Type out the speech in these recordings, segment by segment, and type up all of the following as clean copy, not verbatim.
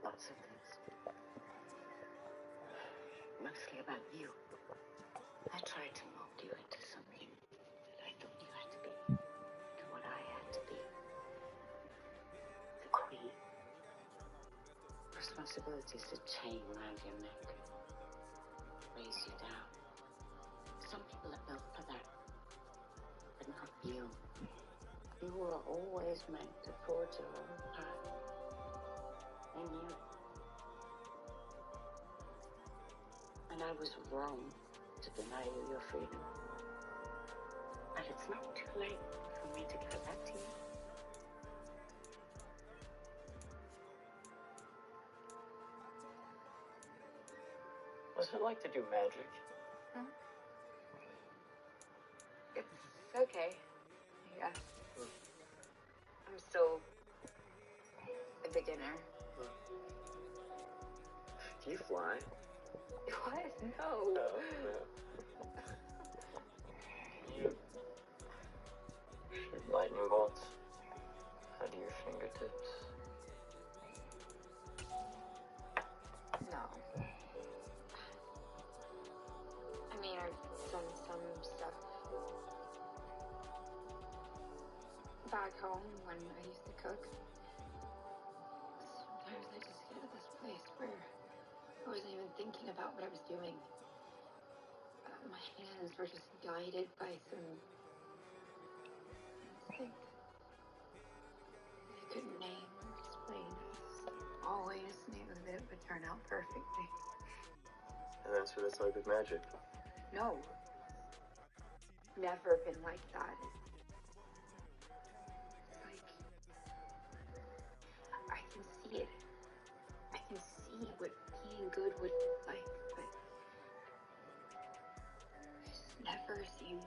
lots of things. Mostly about you. I tried to mold you into something that I thought you had to be. And what I had to be. The queen. Responsibility is a chain around your neck. Weighs you down. Some people are built for that. But not you. You were always meant to forge your own path. And you. And I was wrong to deny you your freedom. But it's not too late for me to give it back to you. What's it like to do magic? It's okay. Yeah. I'm still a beginner. Do you fly? What? No. No. You shoot lightning bolts out of your fingertips. No. I mean, I've done some stuff back home when I used to cook. Sometimes I just get to this place where I wasn't even thinking about what I was doing. My hands were just guided by some instinct I couldn't name or explain. I just always knew that it would turn out perfectly. And that's what it's like with magic. No. Never been like that. It's like I can see it. I can see what being good would look like, but I just never seem to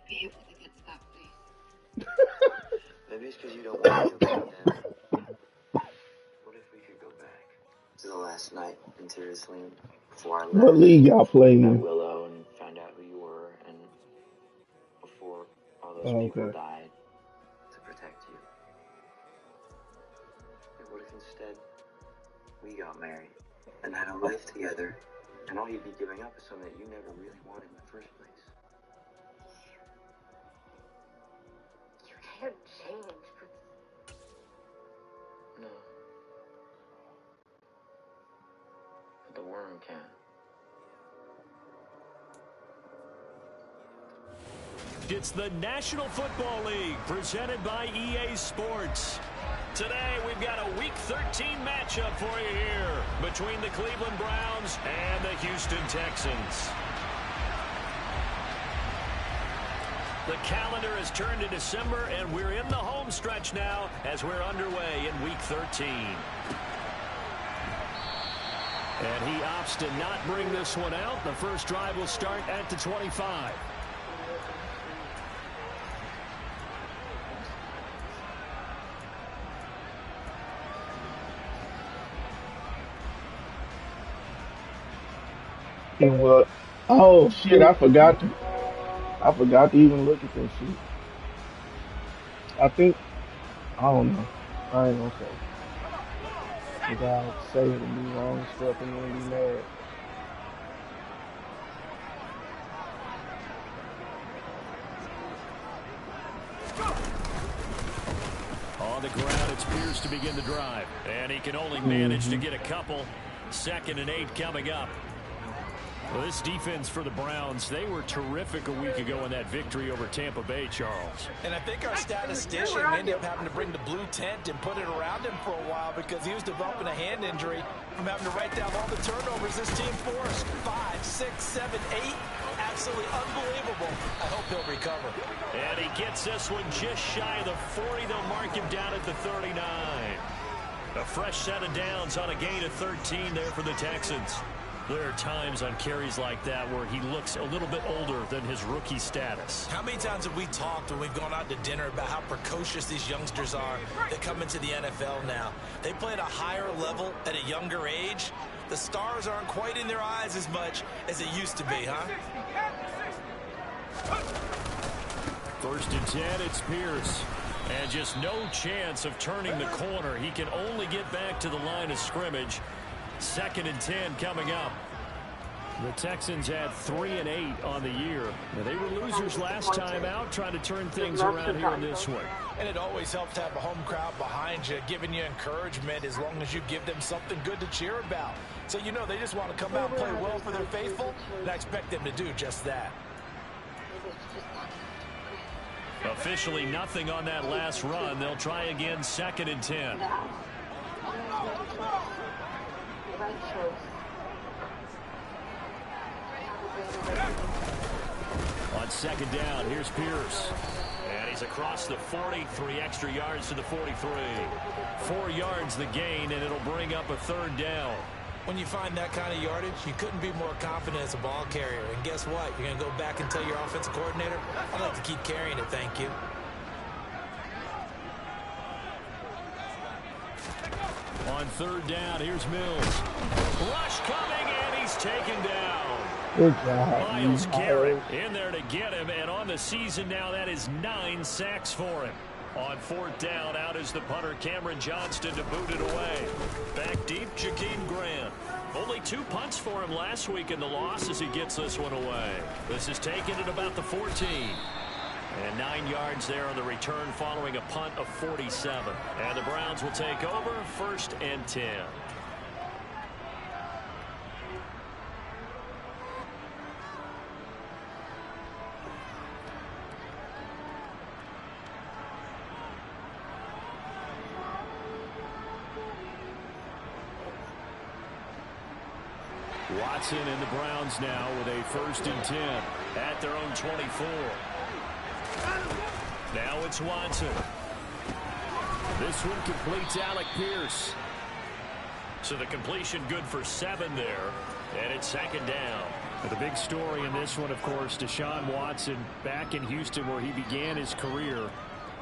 be able to get to that place. Maybe it's because you don't want to feel like that. What if we could go back to the last night in Tyrosline before I left? What league y'all play At in? Willow and found out who you were, and before all those people died to protect you. And what if instead we got married and had a life together, and all you'd be giving up is something that you never really wanted in the first place? You can't change, but No. But the worm can. It's the National Football League presented by EA Sports. Today we've got a Week 13 matchup for you here between the Cleveland Browns and the Houston Texans. The calendar has turned to December, and we're in the home stretch now as we're underway in Week 13. And he opts to not bring this one out. The first drive will start at the 25. And what? Oh shit! I forgot to even look at that shit. I think I don't know. I ain't gonna say. Cause I'll say it and be wrong stuff and then be mad. On the ground, it's Pierce to begin the drive. And he can only manage to get a couple. 2nd and 8 coming up. Well, this defense for the Browns, they were terrific a week ago in that victory over Tampa Bay, Charles. And I think our statistician ended up having to bring the blue tent and put it around him for a while because he was developing a hand injury from having to write down all the turnovers this team forced. 5, 6, 7, 8. Absolutely unbelievable. I hope he'll recover. And he gets this one just shy of the 40. They'll mark him down at the 39. A fresh set of downs on a gain of 13 there for the Texans. There are times on carries like that where he looks a little bit older than his rookie status. How many times have we talked when we've gone out to dinner about how precocious these youngsters are that come into the NFL now? They play at a higher level at a younger age. The stars aren't quite in their eyes as much as it used to be, huh? 1st and 10, it's Pierce. And just no chance of turning the corner. He can only get back to the line of scrimmage. 2nd and 10 coming up. The Texans had 3 and 8 on the year. Now, they were losers last time out, trying to turn things around here in this one. And it always helps to have a home crowd behind you, giving you encouragement as long as you give them something good to cheer about. So you know they just want to come out and play well for their faithful, and I expect them to do just that. Officially nothing on that last run. They'll try again, 2nd and 10. On 2nd down, here's Pierce. And he's across the 40, 3 extra yards to the 43. 4 yards the gain, and it'll bring up a 3rd down. When you find that kind of yardage, you couldn't be more confident as a ball carrier. And guess what? You're going to go back and tell your offensive coordinator, I'd like to keep carrying it, thank you. On 3rd down, here's Mills. Rush coming, and he's taken down. Good job. Myles Garrett in there to get him, and on the season now, that is 9 sacks for him. On 4th down, out is the punter, Cameron Johnston, to boot it away. Back deep, Jakeem Grant. Only 2 punts for him last week in the loss as he gets this one away. This is taken at about the 14. And 9 yards there on the return following a punt of 47. And the Browns will take over, 1st and 10. Watson and the Browns now with a 1st and 10 at their own 24. Now it's Watson. This one completes Alec Pierce. So the completion good for 7 there, and it's 2nd down. The big story in this one, of course, Deshaun Watson back in Houston where he began his career.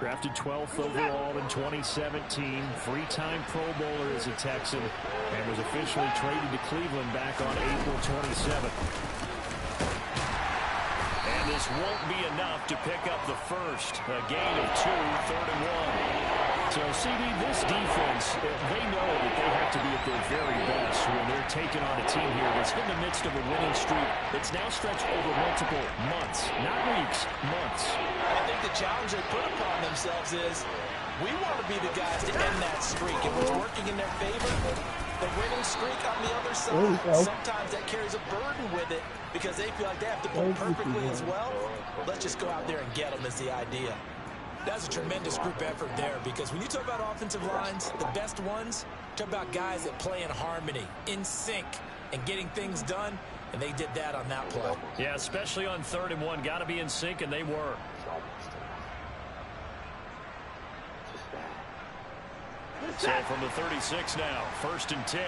Drafted 12th overall in 2017, 3-time Pro Bowler as a Texan, and was officially traded to Cleveland back on April 27th. And this won't be enough to pick up the first. A gain of 2, 3rd and 1. So, CD, this defense, they know that they have to be at their very best when they're taking on a team here that's in the midst of a winning streak that's now stretched over multiple months, not weeks, months. I think the challenge they put upon themselves is we want to be the guys to end that streak. If it's working in their favor, the winning streak on the other side, sometimes that carries a burden with it because they feel like they have to play perfectly as well. Let's just go out there and get them is the idea. That's a tremendous group effort there because when you talk about offensive lines, the best ones, talk about guys that play in harmony, in sync, and getting things done, and they did that on that play. Yeah, especially on 3rd and 1. Got to be in sync, and they were. So from the 36 now, 1st and 10.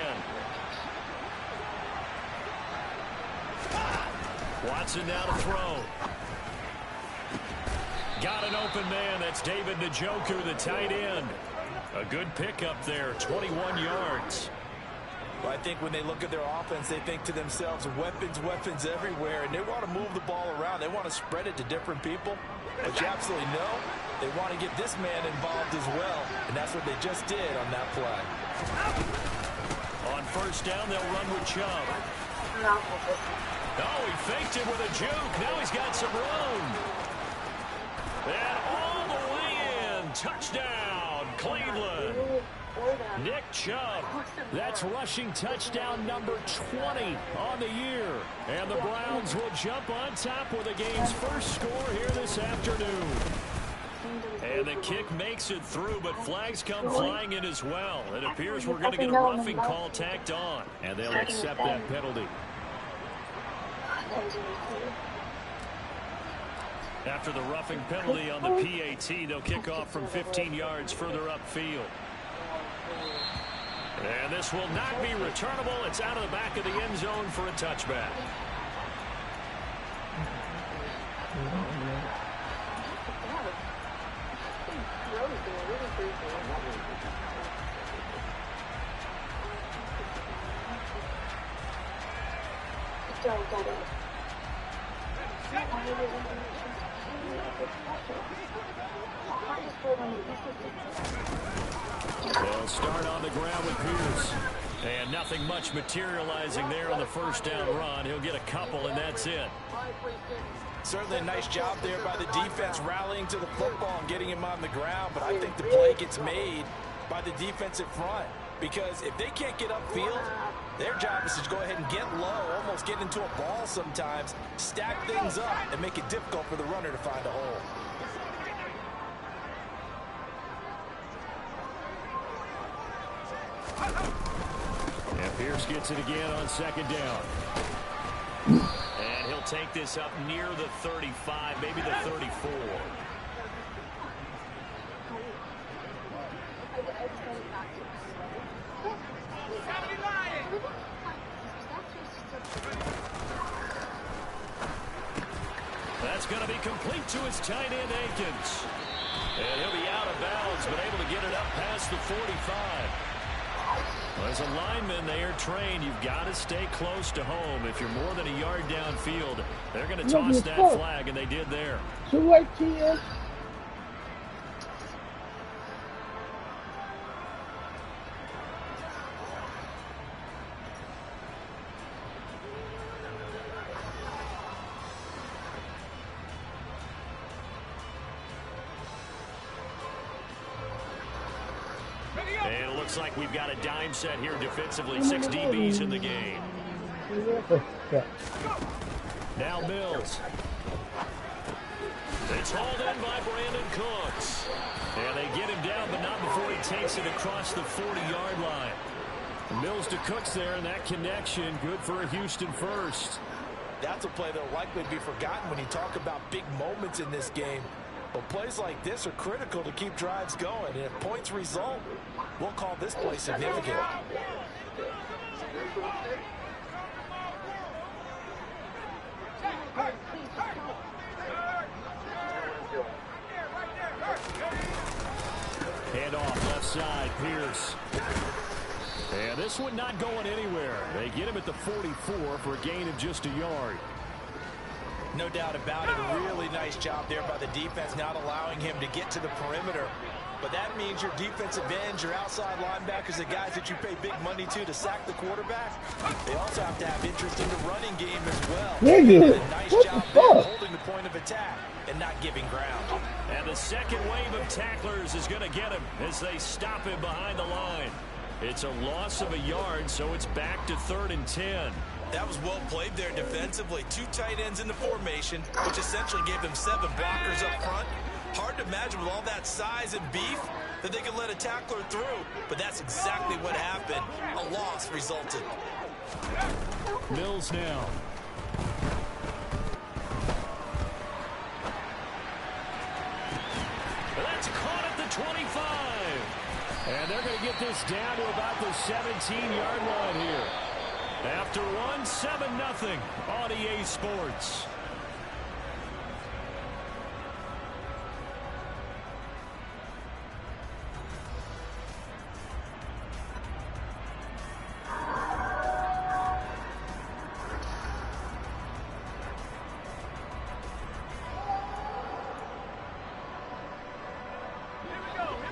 Watson now to throw. Got an open man. That's David Njoku, the tight end. A good pickup there, 21 yards. Well, I think when they look at their offense, they think to themselves, weapons, weapons everywhere, and they want to move the ball around. They want to spread it to different people. But you absolutely know they want to get this man involved as well, and that's what they just did on that play. On 1st down, they'll run with Chubb. Oh, he faked it with a juke. Now he's got some room. And all the way in. Touchdown, Cleveland. Nick Chubb. That's rushing touchdown number 20 on the year. And the Browns will jump on top with the game's first score here this afternoon. And the kick makes it through, but flags come flying in as well. It appears we're going to get a roughing call tacked on. And they'll accept that penalty. After the roughing penalty on the PAT, they'll kick off from 15 yards further upfield. And this will not be returnable. It's out of the back of the end zone for a touchback. They'll start on the ground with Pierce. And nothing much materializing there on the first down run. He'll get a couple, and that's it. Certainly a nice job there by the defense rallying to the football and getting him on the ground. But I think the play gets made by the defensive front. Because if they can't get upfield, their job is to go ahead and get low, almost get into a ball sometimes, stack things up, and make it difficult for the runner to find a hole. And Pierce gets it again on second down. And he'll take this up near the 35, maybe the 34. That's going to be complete to his tight end, Akins. And he'll be out of bounds, but able to get it up past the 45. Well, as a lineman, they are trained. You've got to stay close to home. If you're more than a yard downfield, they're going to toss that flag, and they did there. So what, TS? And it looks like we've got a dime set here defensively. 6 DBs in the game. Now Mills. It's hauled in by Brandon Cooks. And they get him down, but not before he takes it across the 40-yard line. Mills to Cooks there, and that connection good for a Houston first. That's a play that will likely be forgotten when you talk about big moments in this game. But plays like this are critical to keep drives going. And if points result, we'll call this play significant. Hand off left side, Pierce. And this one not going anywhere. They get him at the 44 for a gain of just a yard. No doubt about it. A really nice job there by the defense, not allowing him to get to the perimeter. But that means your defensive ends, your outside linebackers, the guys that you pay big money to sack the quarterback, they also have to have interest in the running game as well. They did a nice job there holding the point of attack and not giving ground. And the second wave of tacklers is going to get him as they stop him behind the line. It's a loss of a yard, so it's back to 3rd and 10. That was well played there defensively. 2 tight ends in the formation, which essentially gave them 7 blockers up front. Hard to imagine with all that size and beef that they could let a tackler through, but that's exactly what happened. A loss resulted. Mills now. That's caught at the 25. And they're going to get this down to about the 17-yard line here. After one, 7-0 on EA Sports.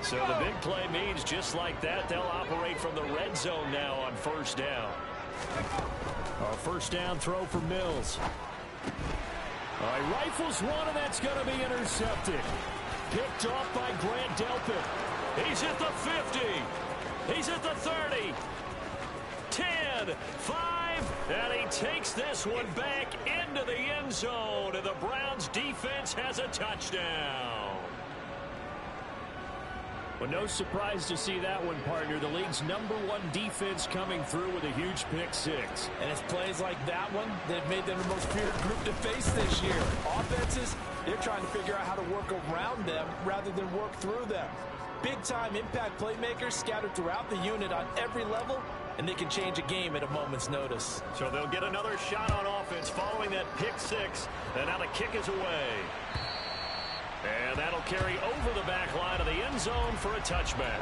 So the big play means just like that, they'll operate from the red zone now on first down. A first down throw for Mills. He rifles one, and that's going to be intercepted. Picked off by Grant Delpit. He's at the 50. He's at the 30. 10, 5, and he takes this one back into the end zone, and the Browns defense has a touchdown. Well, no surprise to see that one, partner. The league's #1 defense coming through with a huge pick six. And it's plays like that one that have made them the most feared group to face this year. Offenses, they're trying to figure out how to work around them rather than work through them. Big-time impact playmakers scattered throughout the unit on every level, and they can change a game at a moment's notice. So they'll get another shot on offense following that pick six, and now the kick is away. And that'll carry over the back line of the end zone for a touchback.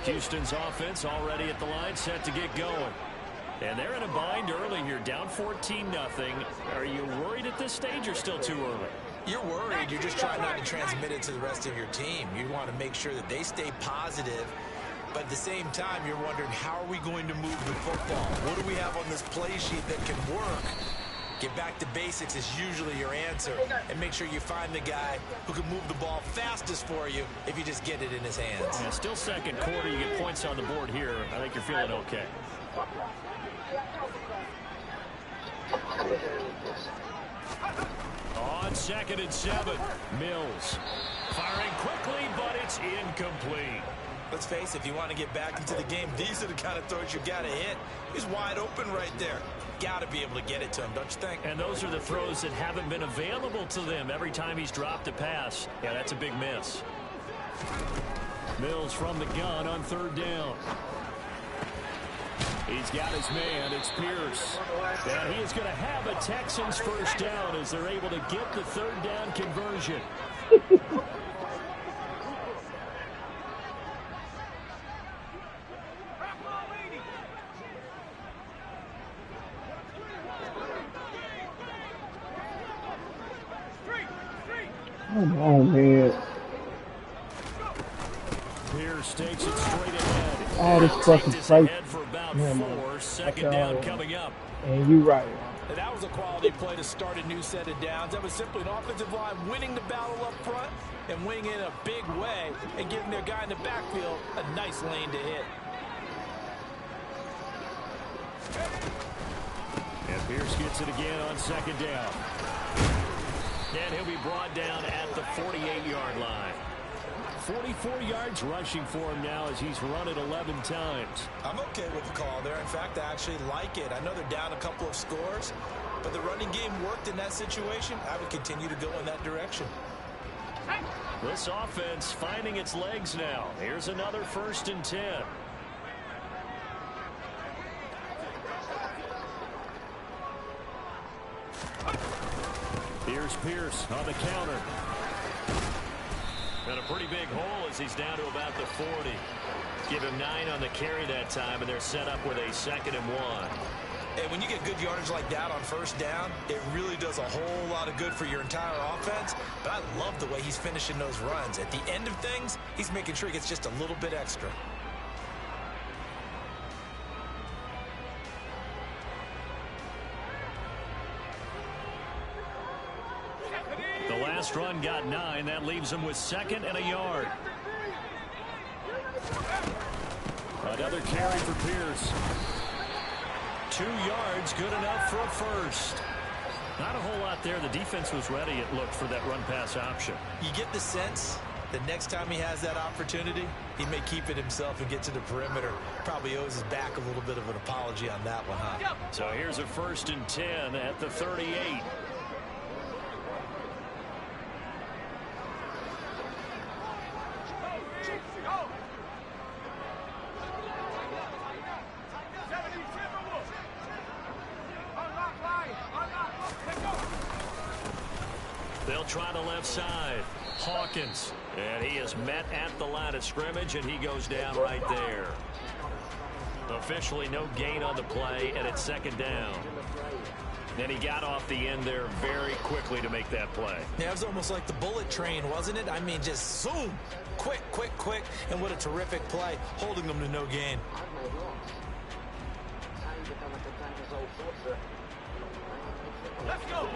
Houston's offense already at the line, set to get going. And they're in a bind early here, down 14-0. Are you worried at this stage or still too early? You're worried. You're just trying not to transmit it to the rest of your team. You want to make sure that they stay positive. But at the same time, you're wondering, how are we going to move the football? What do we have on this play sheet that can work? Get back to basics is usually your answer. And make sure you find the guy who can move the ball fastest for you if you just get it in his hands. Yeah, still second quarter. You get points on the board here. I think you're feeling okay. On 2nd and 7, Mills firing quickly, but it's incomplete. Let's face it, if you want to get back into the game, these are the kind of throws you got to hit. He's wide open right there. Got to be able to get it to him, don't you think? And those are the throws that haven't been available to them every time he's dropped a pass. Yeah, that's a big miss. Mills from the gun on 3rd down. He's got his man. It's Pierce. And he is going to have a Texans first down as they're able to get the 3rd down conversion. Come on, man. Pierce takes it straight ahead. All this fucking play. For about Man, 4, 2nd down coming up. And you right. And that was a quality play to start a new set of downs. That was simply an offensive line winning the battle up front and winning in a big way and giving their guy in the backfield a nice lane to hit. And Pierce gets it again on 2nd down. And he'll be brought down at the 48-yard line. 44 yards rushing for him now as he's run it 11 times. I'm okay with the call there. In fact, I actually like it. I know they're down a couple of scores, but the running game worked in that situation. I would continue to go in that direction. This offense finding its legs now. Here's another 1st and 10. Here's Pierce on the counter. Got a pretty big hole as he's down to about the 40. Give him 9 on the carry that time, and they're set up with a 2nd and 1. And when you get good yardage like that on 1st down, it really does a whole lot of good for your entire offense. But I love the way he's finishing those runs. At the end of things, he's making sure he gets just a little bit extra. The last run got 9. That leaves him with 2nd and a yard. Another carry for Pierce. 2 yards, good enough for a first. Not a whole lot there. The defense was ready, it looked, for that run-pass option. You get the sense that next time he has that opportunity, he may keep it himself and get to the perimeter. Probably owes his back a little bit of an apology on that one, huh? So here's a 1st and 10 at the 38. They'll try the left side. Hawkins. And he is met at the line of scrimmage, and he goes down right there. Officially no gain on the play, and it's 2nd down. And he got off the end there very quickly to make that play. Yeah, it was almost like the bullet train, wasn't it? I mean, just zoom. Quick, quick, quick. And what a terrific play, holding them to no gain. Let's go.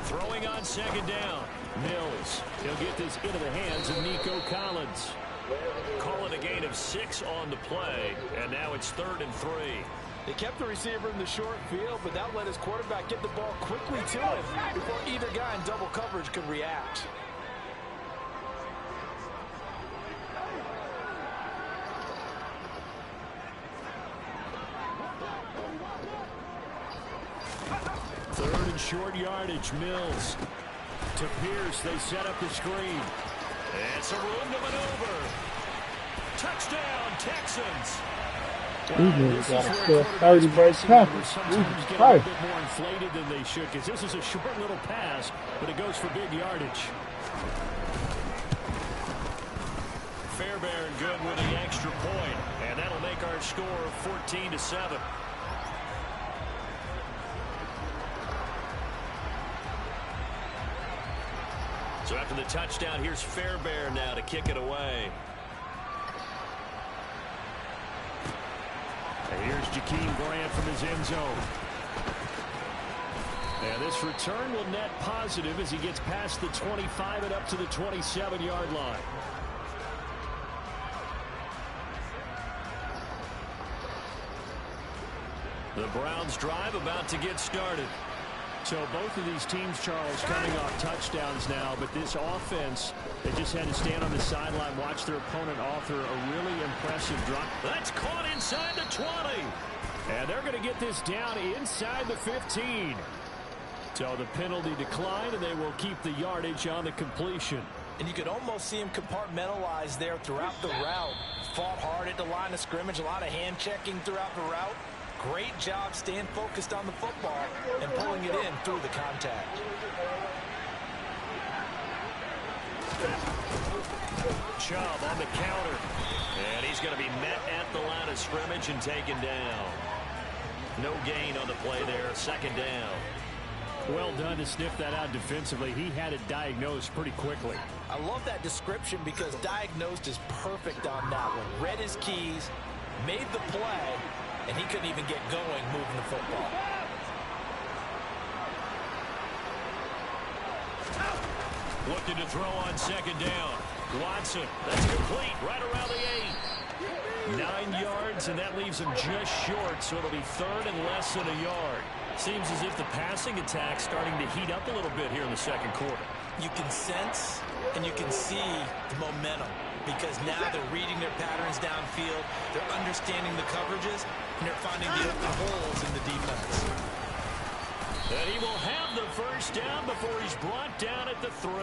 Throwing on 2nd down. Mills. He'll get this into the hands of Nico Collins. Call it a gain of 6 on the play, and now it's 3rd and 3. They kept the receiver in the short field, but that let his quarterback get the ball quickly to him before either guy in double coverage could react. Third and short yardage. Mills to Pierce. They set up the screen. It's a room to maneuver. Touchdown, Texans. These Well, niggas this got is a where plus 30 quarterbacks break passing tackle. numbers Jesus sometimes get a little Christ. bit more inflated than they should, because this is a short little pass, but it goes for big yardage. Fairbairn good with the extra point, and that'll make our score 14-7. So after the touchdown, here's Fairbairn now to kick it away. And here's Jakeem Grant from his end zone. And this return will net positive as he gets past the 25 and up to the 27-yard line. The Browns drive about to get started. So both of these teams, Charles, coming off touchdowns now, but this offense, they just had to stand on the sideline, watch their opponent author a really impressive drop. That's caught inside the 20. And they're going to get this down inside the 15. So the penalty declined, and they will keep the yardage on the completion. And you could almost see him compartmentalize there throughout the route. Fought hard at the line of scrimmage, a lot of hand checking throughout the route. Great job staying focused on the football and pulling it in through the contact. Chubb on the counter. And he's going to be met at the line of scrimmage and taken down. No gain on the play there. Second down. Well done to sniff that out defensively. He had it diagnosed pretty quickly. I love that description because diagnosed is perfect on that one. Read his keys, made the play, and he couldn't even get going moving the football. Looking to throw on second down. Watson, that's complete, right around the 8. 9 yards, and that leaves him just short, so it'll be third and less than a yard. Seems as if the passing attack's starting to heat up a little bit here in the second quarter. You can sense and you can see the momentum because now they're reading their patterns downfield, they're understanding the coverages, and they're finding the open holes in the defense. And he will have the first down before he's brought down at the 3.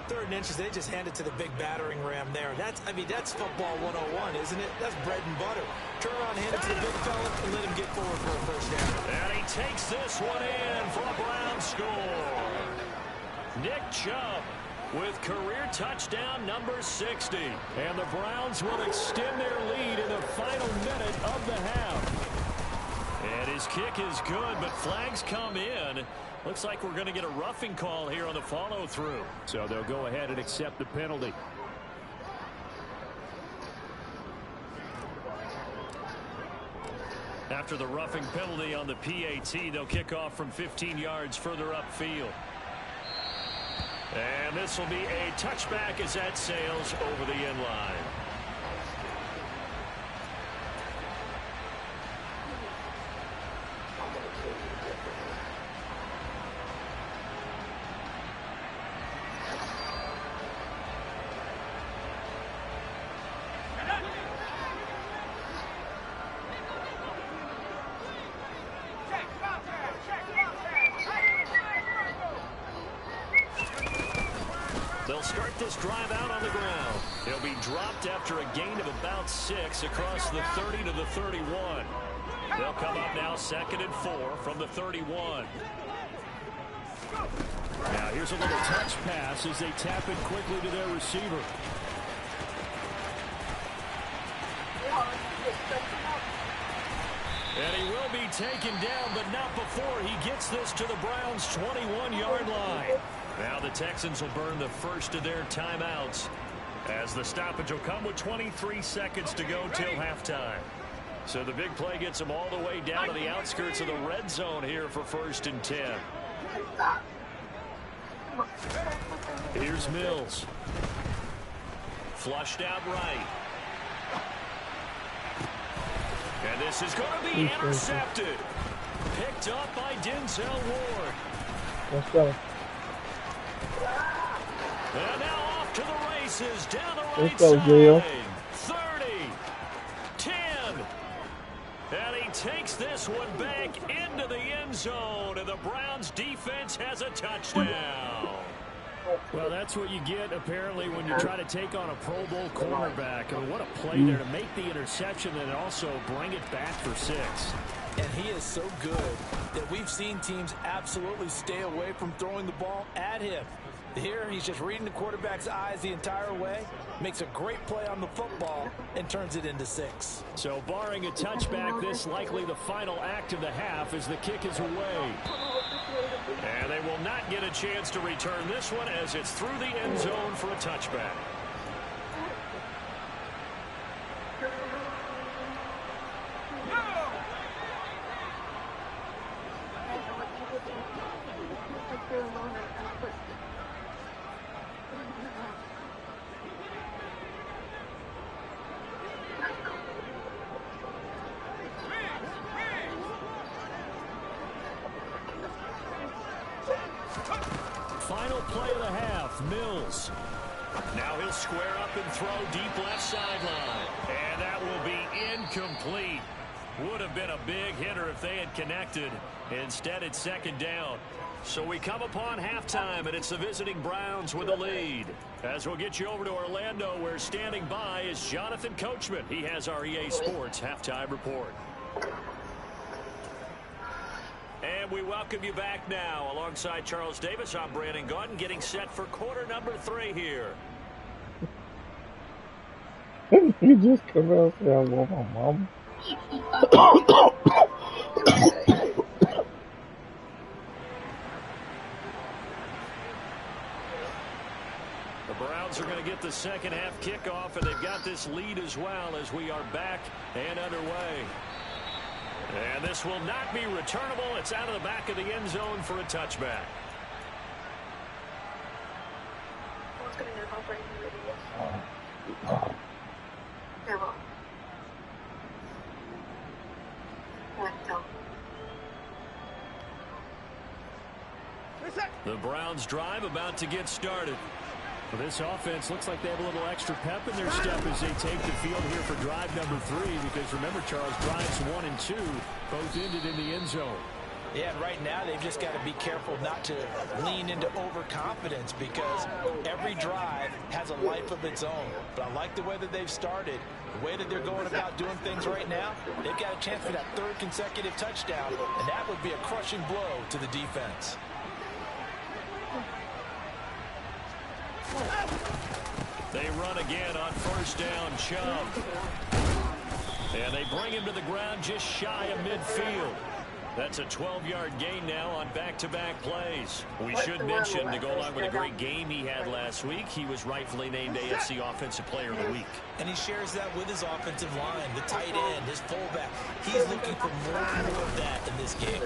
3rd and inches, they just hand it to the big battering ram there. That's football 101, isn't it? That's bread and butter. Turn around, hand it to the big fella, and let him get forward for a first down. And he takes this one in for a Brown score. Nick Chubb with career touchdown number 60. And the Browns will extend their lead in the final minute of the half. And his kick is good, but flags come in. Looks like we're going to get a roughing call here on the follow-through. So they'll go ahead and accept the penalty. After the roughing penalty on the PAT, they'll kick off from 15 yards further upfield. And this will be a touchback as that sails over the end line. They'll start this drive out on the ground. He'll be dropped after a gain of about 6 across the 30 to the 31. They'll come up now 2nd and 4 from the 31. Now here's a little touch pass as they tap it quickly to their receiver. And he will be taken down, but not before he gets this to the Browns' 21-yard line. Now the Texans will burn the first of their timeouts as the stoppage will come with 23 seconds to go till halftime. So the big play gets them all the way down to the outskirts of the red zone here for 1st and 10. Here's Mills. Flushed out right. And this is going to be intercepted. Picked up by Denzel Ward. Let's go. And now off to the races down the right Let's go, side. Gio. 30, 10. And he takes this one back into the end zone. And the Browns defense has a touchdown. Well, that's what you get, apparently, when you try to take on a Pro Bowl cornerback. I mean, what a play there to make the interception and also bring it back for 6. And he is so good that we've seen teams absolutely stay away from throwing the ball at him. Here, he's just reading the quarterback's eyes the entire way, makes a great play on the football, and turns it into 6. So barring a touchback, this likely the final act of the half as the kick is away. And they will not get a chance to return this one as it's through the end zone for a touchback. Final play of the half, Mills. Now he'll square up and throw deep left sideline. And that will be incomplete. Would have been a big hitter if they had connected. Instead, it's second down. So we come upon halftime, and it's the visiting Browns with a lead. As we'll get you over to Orlando, where standing by is Jonathan Coachman. He has our EA Sports halftime report. And we welcome you back now. Alongside Charles Davis, I'm Brandon Gaudin, getting set for quarter number 3 here. You just come out and say I want my mama. The Browns are going to get the second half kickoff, and they've got this lead as well as we are back and underway. And this will not be returnable. It's out of the back of the end zone for a touchback. The Browns drive about to get started. Well, this offense looks like they have a little extra pep in their step as they take the field here for drive number 3. Because remember, Charles, drives 1 and 2 both ended in the end zone. Yeah, and right now they've just got to be careful not to lean into overconfidence because every drive has a life of its own. But I like the way that they've started, the way that they're going about doing things right now. They've got a chance for that 3rd consecutive touchdown, and that would be a crushing blow to the defense. They run again on first down, Chubb. And they bring him to the ground just shy of midfield. That's a 12-yard gain now on back-to-back plays. We should mention, to go along with a great game he had last week, he was rightfully named AFC Offensive Player of the Week. And he shares that with his offensive line, the tight end, his fullback. He's looking for more and more of that in this game.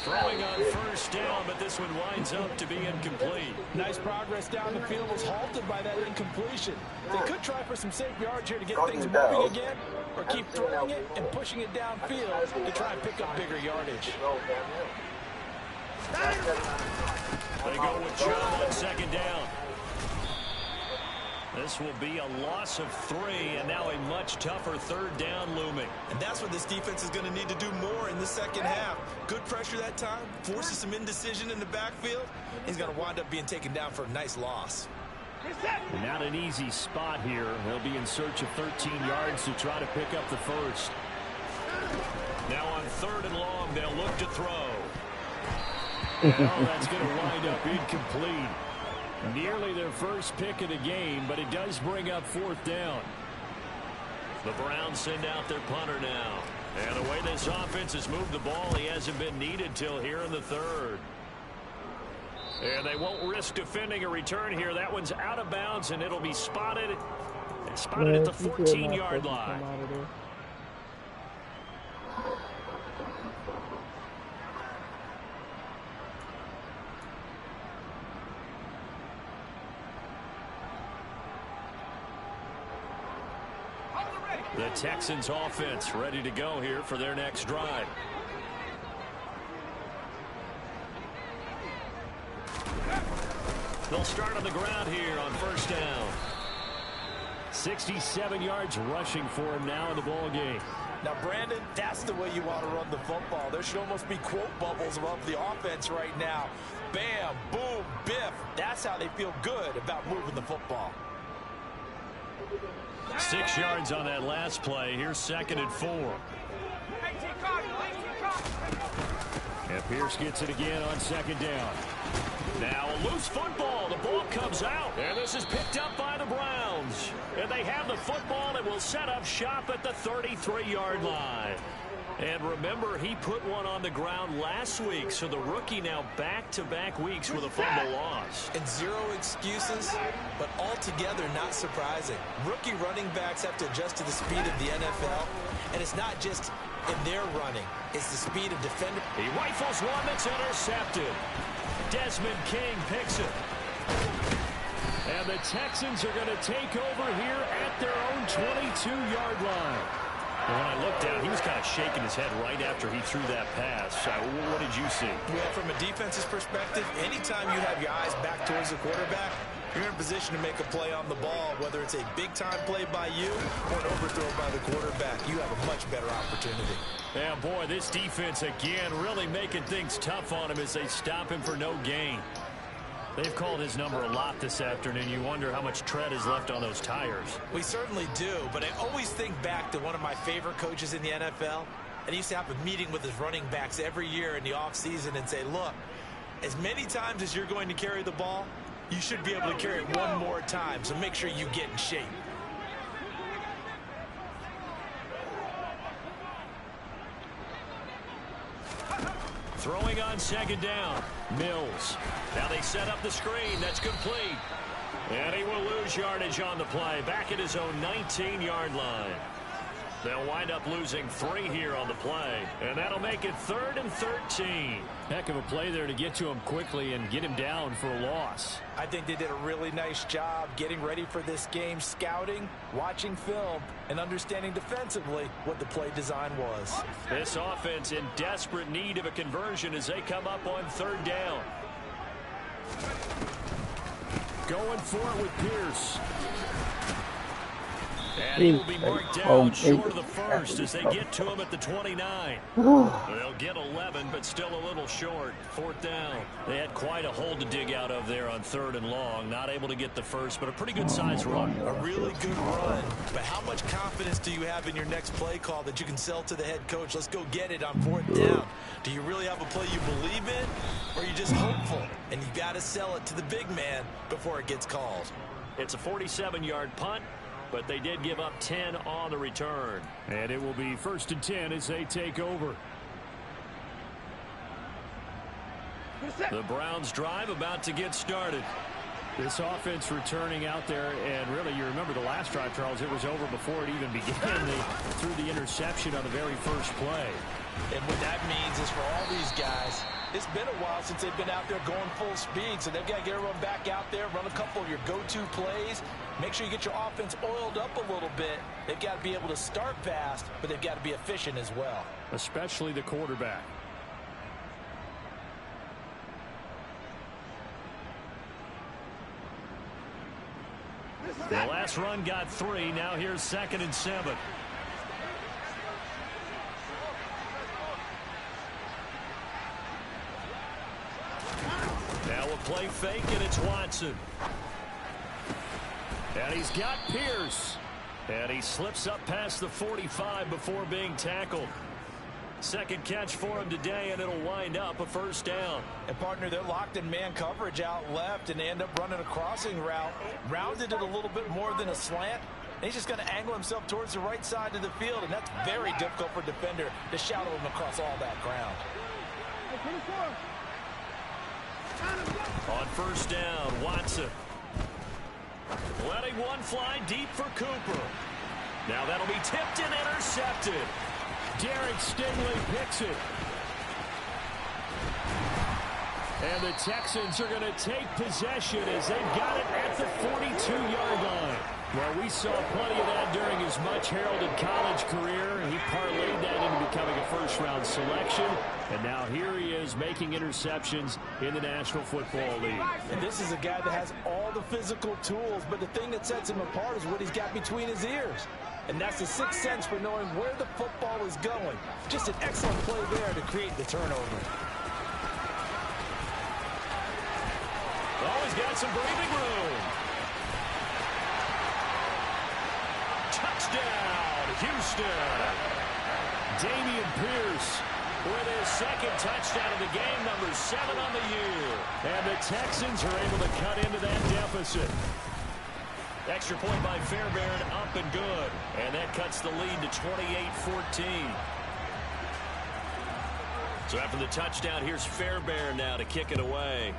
Throwing on first down, but this one winds up to be incomplete. Nice progress down the field was halted by that incompletion. They could try for some safe yards here to get things moving again, or keep throwing it and pushing it downfield to try and pick up bigger yardage. They go with Chubb on second down. This will be a loss of 3, and now a much tougher 3rd down looming. And that's what this defense is going to need to do more in the second half. Good pressure that time, forces some indecision in the backfield. He's going to wind up being taken down for a nice loss. Not an easy spot here. They'll be in search of 13 yards to try to pick up the first. Now on 3rd and long, they'll look to throw. Well, that's going to wind up incomplete. Nearly their first pick of the game, but it does bring up 4th down. The Browns send out their punter now. And the way this offense has moved the ball, he hasn't been needed till here in the 3rd. And they won't risk defending a return here. That one's out of bounds, and it'll be spotted. It's spotted at the 14-yard line. The Texans offense ready to go here for their next drive. They'll start on the ground here on first down. 67 yards rushing for him now in the ball game. Now, Brandon, that's the way you want to run the football. There should almost be quote bubbles above the offense right now. Bam, boom, biff. That's how they feel good about moving the football. 6 yards on that last play. Here's 2nd and 4. And Pierce gets it again on 2nd down. Now a loose football. The ball comes out. And this is picked up by the Browns. And they have the football and will set up shop at the 33-yard line. And remember, he put one on the ground last week, so the rookie now back-to-back weeks with a fumble loss. And zero excuses, but altogether not surprising. Rookie running backs have to adjust to the speed of the NFL, and it's not just in their running. It's the speed of defender. He rifles one that's intercepted. Desmond King picks it. And the Texans are going to take over here at their own 22-yard line. When I looked down, he was kind of shaking his head right after he threw that pass. What did you see? Well, from a defense's perspective, anytime you have your eyes back towards the quarterback, you're in a position to make a play on the ball, whether it's a big-time play by you or an overthrow by the quarterback. You have a much better opportunity. Yeah, boy, this defense, again, really making things tough on him as they stop him for no gain. They've called his number a lot this afternoon. You wonder how much tread is left on those tires. We certainly do, but I always think back to one of my favorite coaches in the NFL. And he used to have a meeting with his running backs every year in the offseason and say, look, as many times as you're going to carry the ball, you should be able to carry it one more time, so make sure you get in shape. Throwing on 2nd down. Mills. Now they set up the screen. That's complete. And he will lose yardage on the play. Back at his own 19-yard line. They'll wind up losing 3 here on the play. And that'll make it 3rd and 13. Heck of a play there to get to him quickly and get him down for a loss. I think they did a really nice job getting ready for this game, scouting, watching film, and understanding defensively what the play design was. This offense in desperate need of a conversion as they come up on 3rd down. Going for it with Pierce. And he will be marked down short of the first as they get to him at the 29. They'll get 11, but still a little short. 4th down. They had quite a hole to dig out of there on 3rd and long. Not able to get the first, but a pretty good-sized run. A really good run. But how much confidence do you have in your next play call that you can sell to the head coach? Let's go get it on 4th down. Do you really have a play you believe in, or are you just hopeful? And you got to sell it to the big man before it gets called. It's a 47-yard punt, but they did give up 10 on the return. And it will be 1st and 10 as they take over. The Browns drive about to get started. This offense returning out there, and really, you remember the last drive, Charles, it was over before it even began. They threw the interception on the very first play. And what that means is for all these guys, it's been a while since they've been out there going full speed, so they've got to get everyone back out there, run a couple of your go-to plays, make sure you get your offense oiled up a little bit. They've got to be able to start fast, but they've got to be efficient as well. Especially the quarterback. The last run got 3. Now here's 2nd and 7. Now a play fake, and it's Watson. And he's got Pierce. And he slips up past the 45 before being tackled. Second catch for him today, and it'll wind up a 1st down. And, partner, they're locked in man coverage out left, and they end up running a crossing route. Rounded it a little bit more than a slant. And he's just going to angle himself towards the right side of the field, and that's very difficult for a defender to shadow him across all that ground. On 1st down, Watson. Letting one fly deep for Cooper. Now that'll be tipped and intercepted. Derek Stingley picks it. And the Texans are going to take possession as they've got it at the 42-yard line. Well, we saw plenty of that during his much-heralded college career. He parlayed that into becoming a first-round selection. And now here he is making interceptions in the National Football League. And this is a guy that has all the physical tools, but the thing that sets him apart is what he's got between his ears. And that's the sixth sense for knowing where the football is going. Just an excellent play there to create the turnover. Oh, he's got some breathing room. Touchdown, Houston. Damian Pierce with his second touchdown of the game, number 7 on the year. And the Texans are able to cut into that deficit. Extra point by Fairbairn, up and good. And that cuts the lead to 28-14. So after the touchdown, here's Fairbairn now to kick it away.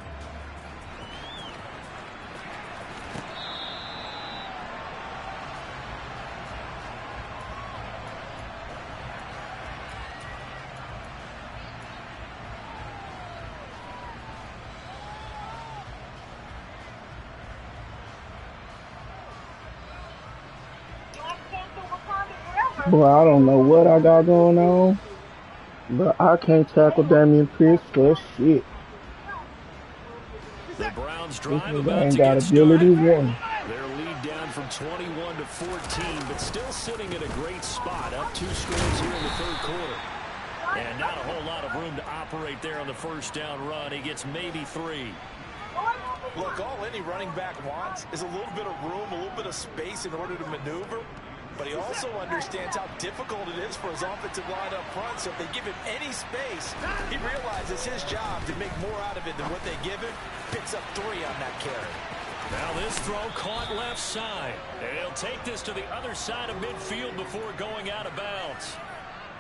Boy, I don't know what I got going on, but I can't tackle Damian Pierce for shit. The Browns This drive nigga about ain't to got get ability started. one. Their lead down from 21 to 14, but still sitting in a great spot, up 2 scores here in the third quarter. And not a whole lot of room to operate there on the first down run. He gets maybe 3. Look, all any running back wants is a little bit of room, a little bit of space in order to maneuver. But he also understands how difficult it is for his offensive line up front. So if they give him any space, he realizes his job to make more out of it than what they give him. Picks up 3 on that carry. Now this throw caught left side. And he'll take this to the other side of midfield before going out of bounds.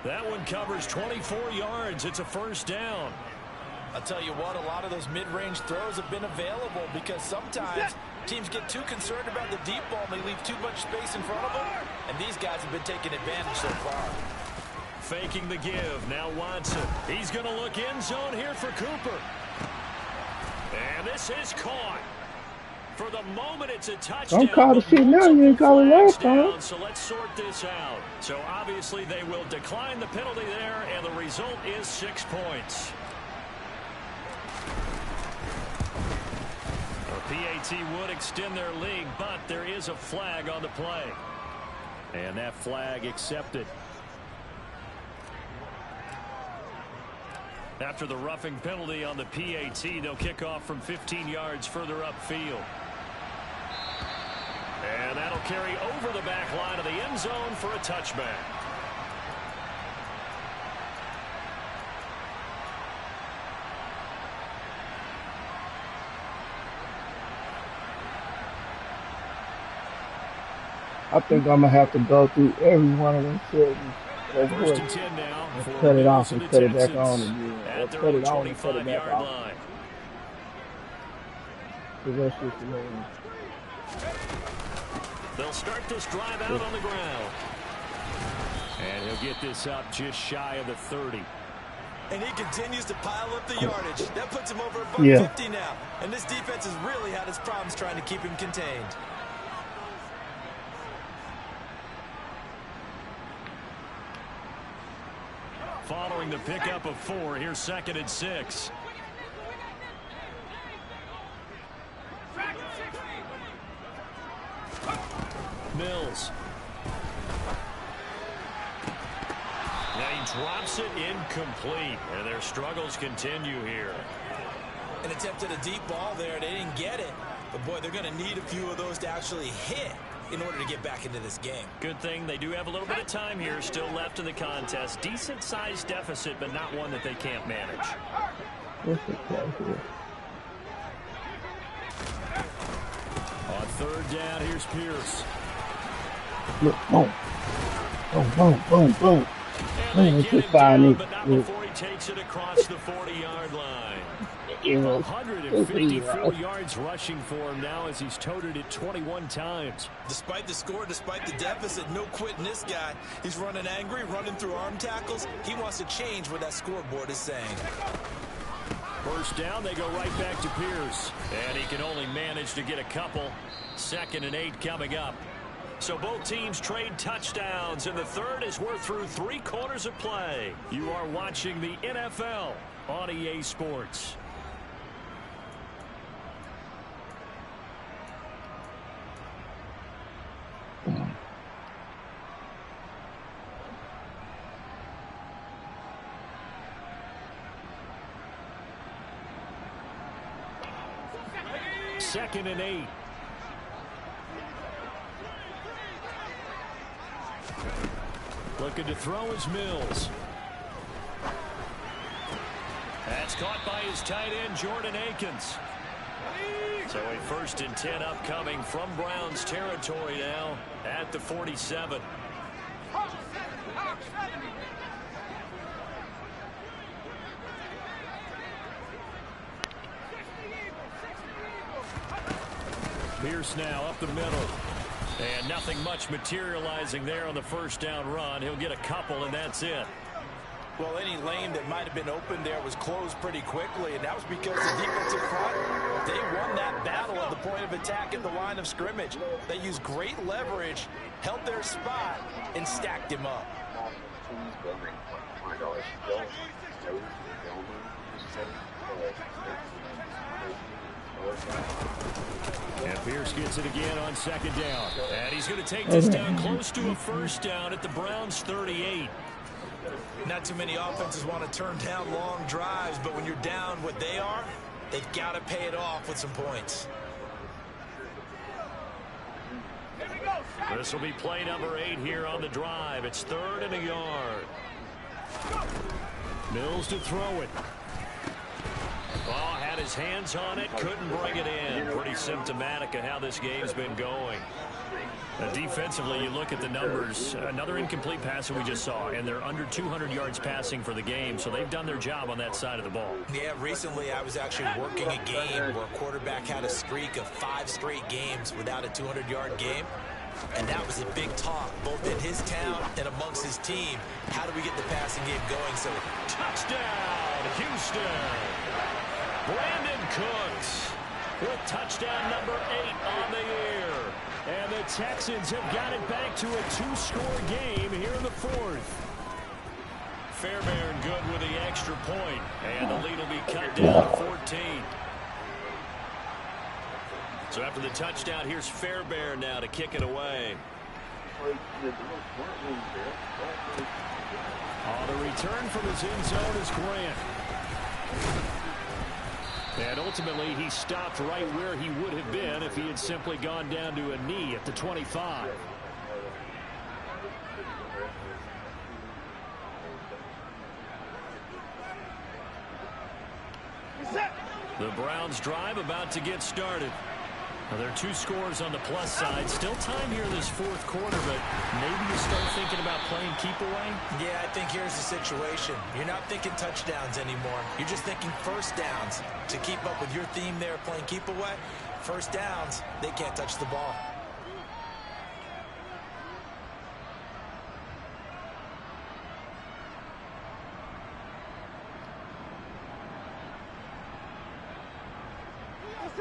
That one covers 24 yards. It's a first down. I'll tell you what, a lot of those mid-range throws have been available because sometimes teams get too concerned about the deep ball and they leave too much space in front of them. And these guys have been taking advantage so far. Faking the give. Now Watson. He's going to look end zone here for Cooper. And this is caught. For the moment, it's a touchdown. Don't call the shit now. You didn't call it last time. So let's sort this out. So obviously they will decline the penalty there, and the result is 6 points. PAT would extend their lead, but there is a flag on the play. And that flag accepted. After the roughing penalty on the PAT, they'll kick off from 15 yards further upfield. And that'll carry over the back line of the end zone for a touchback. I think I'm gonna have to go through every one of them settings. First and 10 now. Cut it off and cut it back on again. Or At their cut own it on and cut it back 25-yard off. line. Cause that shit's annoying. They'll start this drive out on the ground. And he'll get this up just shy of the 30. And he continues to pile up the yardage. That puts him over about 50 now. And this defense has really had its problems trying to keep him contained. Following the pickup of 4, here's 2nd and 6. Mills. Now he drops it incomplete, and their struggles continue here. An attempt at a deep ball there. They didn't get it. But, boy, they're going to need a few of those to actually hit in order to get back into this game. Good thing they do have a little bit of time here still left in the contest. Decent-sized deficit, but not one that they can't manage. What's the play here? On 3rd down, here's Pierce. Look, boom. Boom, boom, boom, boom. And they Boom, get him down, but not before he takes it across the 40-yard line. 154 yards rushing for him now as he's toted it 21 times. Despite the score, despite the deficit, no quitting this guy. He's running angry, running through arm tackles. He wants to change what that scoreboard is saying. First down, they go right back to Pierce. And he can only manage to get a couple. 2nd and 8 coming up. So both teams trade touchdowns, and the third as we're through 3 quarters of play. You are watching the NFL on EA Sports. Second and 8. Looking to throw is Mills. That's caught by his tight end, Jordan Akins. So a 1st and 10 upcoming from Browns territory now at the 47. Pierce now up the middle. And nothing much materializing there on the 1st down run. He'll get a couple, and that's it. Well, any lane that might have been open there was closed pretty quickly, and that was because the defensive front, they won that battle at the point of attack at the line of scrimmage. They used great leverage, held their spot, and stacked him up. And Pierce gets it again on 2nd down. And he's going to take this down close to a 1st down at the Browns' 38. Not too many offenses want to turn down long drives, but when you're down what they are, they've got to pay it off with some points. This will be play number 8 here on the drive. It's 3rd and a yard. Mills to throw it. Oh, had his hands on it, couldn't bring it in. Pretty symptomatic of how this game's been going. Defensively, you look at the numbers. Another incomplete pass that we just saw, and they're under 200 yards passing for the game, so they've done their job on that side of the ball. Yeah, recently I was actually working a game where a quarterback had a streak of 5 straight games without a 200-yard game. And that was a big talk, both in his town and amongst his team. How do we get the passing game going? So, touchdown, Houston. Brandon Cooks with touchdown number 8 on the year. And the Texans have got it back to a 2-score game here in the 4th. Fairbairn good with the extra point. And the lead will be cut down to 14. So after the touchdown, here's Fairbairn now to kick it away. The return from his end zone is Grant. And ultimately, he stopped right where he would have been if he had simply gone down to a knee at the 25. The Browns drive about to get started. Now, there are 2 scores on the plus side. Still time here in this 4th quarter, but maybe you start thinking about playing keep away? Yeah, I think here's the situation. You're not thinking touchdowns anymore. You're just thinking 1st downs. To keep up with your theme there, playing keep away, 1st downs, they can't touch the ball.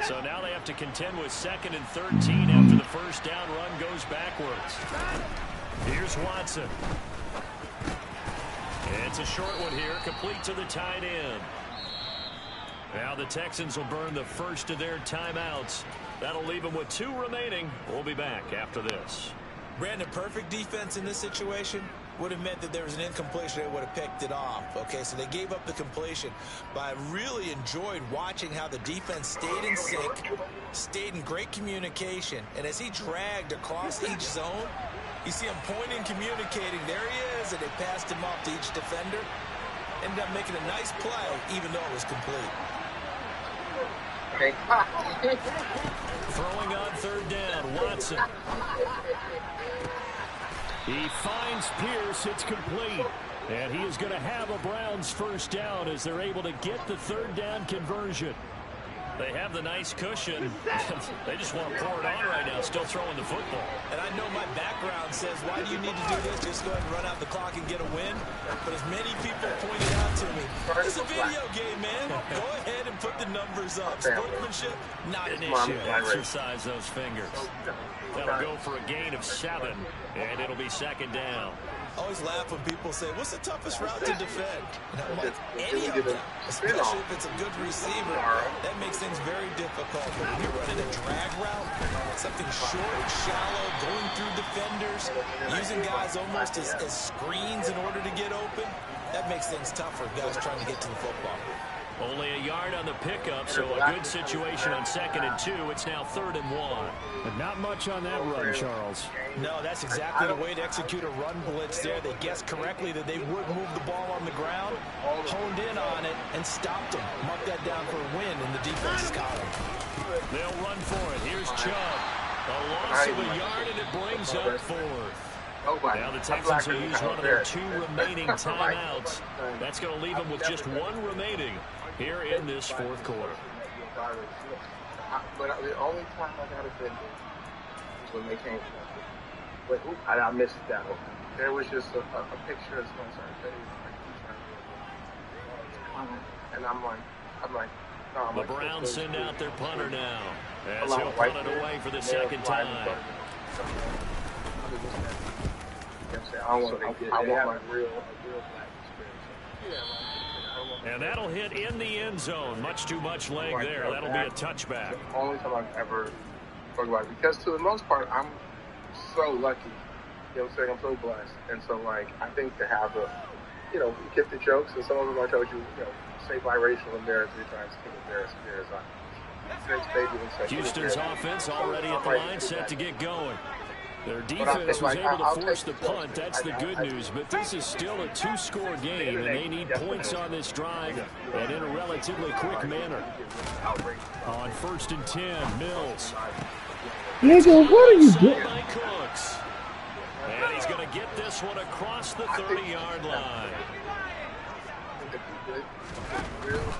So now they have to contend with 2nd and 13 after the 1st down run goes backwards. Here's Watson. It's a short one here, complete to the tight end. Now the Texans will burn the first of their timeouts. That'll leave them with 2 remaining. We'll be back after this. Brandon, perfect defense in this situation would have meant that there was an incompletion. They would have picked it off. Okay, so they gave up the completion. But I really enjoyed watching how the defense stayed in sync, stayed in great communication. And as he dragged across each zone, you see him pointing, communicating. There he is, and they passed him off to each defender. Ended up making a nice play, even though it was complete. Throwing on 3rd down, Watson. He finds Pierce. It's complete. And he is going to have a Browns 1st down as they're able to get the 3rd down conversion. They have the nice cushion. They just want to pour it on right now, still throwing the football. And I know my background says, why do you need to do this? Just go ahead and run out the clock and get a win. But as many people pointed out to me, it's a video game, man. Go ahead and put the numbers up. Sportsmanship, not an issue. Exercise those fingers. That'll go for a gain of 7, and it'll be second down. I always laugh when people say, what's the toughest route to defend? And I'm like, any of them, especially if it's a good receiver, that makes things very difficult. But when you're running a drag route, something short, shallow, going through defenders, using guys almost as screens in order to get open, that makes things tough for guys trying to get to the football. Only a yard on the pickup, so a good situation on 2nd and 2. It's now 3rd and 1. But not much on that run, Charles. No, that's exactly the way to execute a run blitz there. They guessed correctly that they would move the ball on the ground, honed in on it, and stopped them. Mark that down for a win in the defense's column. They'll run for it. Here's Chubb. A loss of a yard, and it brings up 4th. Now the Texans will use one of their 2 remaining timeouts. That's going to leave them with just 1 remaining here in this 4th quarter. But the only time I got offended was when they came. Wait, I missed that one. There was just a picture of someone's face, and I'm like, no. The Browns send out their punter now, as he'll punt it away for the 2nd time. I want my real black experience. And that'll hit in the end zone. Much too much leg there. That'll be a touchback. The only time I've ever talked about it. Because to the most part, I'm so lucky. You know what I'm saying? I'm so blessed. And so, like, I think to have you get the jokes, and some of them I told you, say biracial and there 3 times, keep embarrassed. Houston's offense already at the line, set to get going. Their defense was able to force the punt. That's the good news. But this is still a 2-score game, and they need points on this drive and in a relatively quick manner. On 1st and 10, Mills. Nigga, what are you doing? And he's going to get this one across the 30-yard line.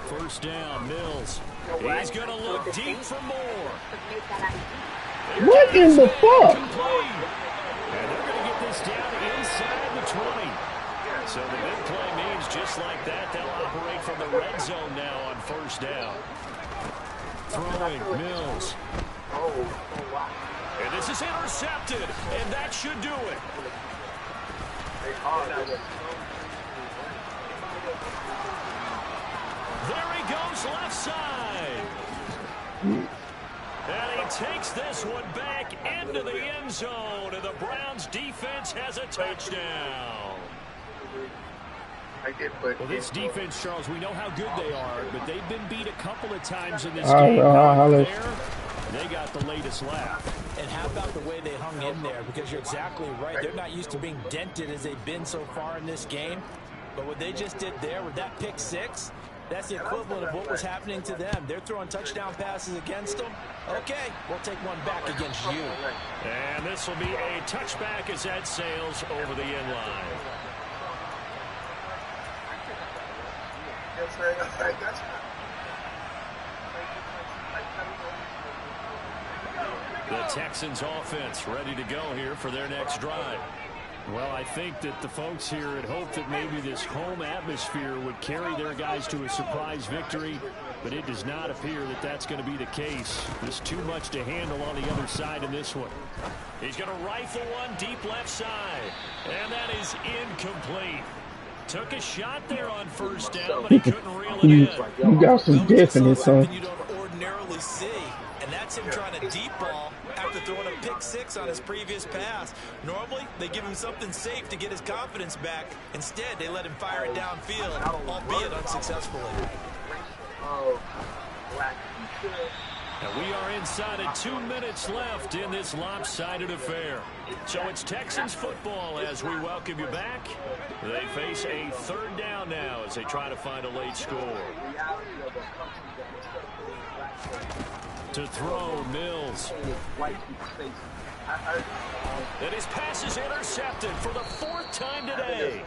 1st down, Mills. He's going to look deep for more. What in the fuck? And they're going to get this down inside the 20. So the big play means just like that, they'll operate from the red zone now on 1st down. Throwing, Mills. And this is intercepted, and that should do it. There he goes, left side. And he takes this one back into the end zone, and the Browns defense has a touchdown. Well, this defense, Charles, we know how good they are, but they've been beat a couple of times in this game. They got the latest laugh. And how about the way they hung in there? Because you're exactly right. They're not used to being dented as they've been so far in this game. But what they just did there with that pick 6, that's the equivalent of what was happening to them. They're throwing touchdown passes against them. Okay, we'll take one back against you. And this will be a touchback as that sails over the end line. The Texans offense ready to go here for their next drive. Well, I think that the folks here had hoped that maybe this home atmosphere would carry their guys to a surprise victory, but it does not appear that that's going to be the case. There's too much to handle on the other side in this one. He's going to rifle one deep left side, and that is incomplete. Took a shot there on 1st down, but he couldn't reel it in. You got some dip in this one. You don't ordinarily see, and that's him trying to deep ball after throwing a pick 6 on his previous pass. Normally, they give him something safe to get his confidence back. Instead, they let him fire it downfield, albeit unsuccessfully. And we are inside of 2 minutes left in this lopsided affair. So it's Texans football as we welcome you back. They face a 3rd down now as they try to find a late score. To throw, Mills. And his pass is intercepted for the 4th time today.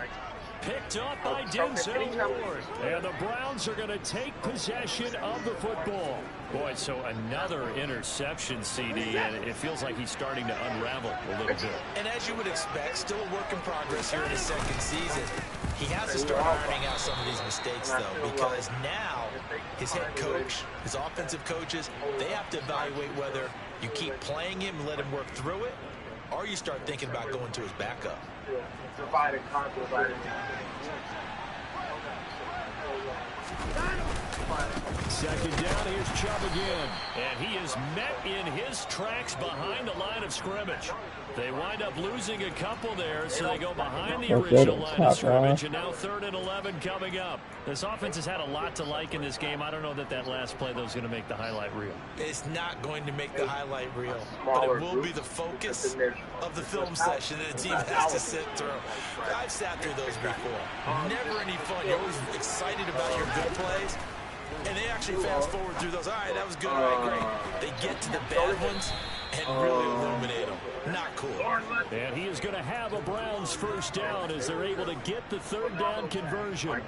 picked off by Denzel Ward. And the Browns are going to take possession of the football. Boy, so another interception, CD, and it feels like he's starting to unravel a little bit. And as you would expect, still a work in progress here in his second season. He has to start ironing out some of these mistakes, though, because now his head coach, his offensive coaches, they have to evaluate whether you keep playing him and let him work through it, or you start thinking about going to his backup. Second down, here's Chubb again. And he is met in his tracks behind the line of scrimmage. They wind up losing a couple there, so they go behind the original line of scrimmage, and now 3rd and 11 coming up. This offense has had a lot to like in this game. I don't know that last play, though, is going to make the highlight reel. It's not going to make the highlight reel, but it will be the focus of the film session that the team has to sit through. I've sat through those before. Never any fun. You're always excited about your good plays, and they actually fast forward through those. All right, that was good. All right, great. They get to the bad ones and really illuminate them. Not cool. And he is going to have a Browns first down as they're able to get the 3rd down conversion.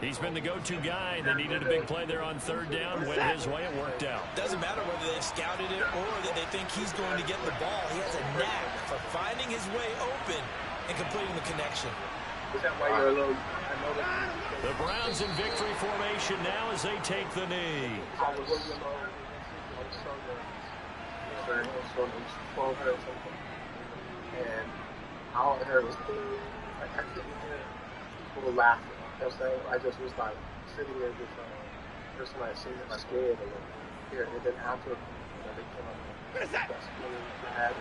He's been the go-to guy. They needed a big play there on 3rd down. Went his way, it worked out. Doesn't matter whether they've scouted it or that they think he's going to get the ball. He has a knack for finding his way open and completing the connection. The Browns in victory formation now as they take the knee. And all I heard was like, I couldn't hear people laughing. You know what I'm saying? I just was like sitting there with the person I seen that was scared and then here. And then after they came up with that feeling I had,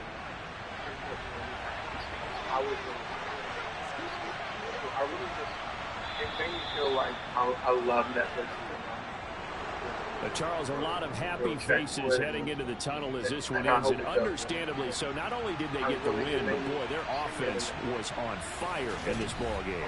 I really just, it made me feel like I love Netflix. Charles, a lot of happy faces heading into the tunnel as this one ends, and understandably so. Not only did they get the win, but boy, their offense was on fire in this ball game.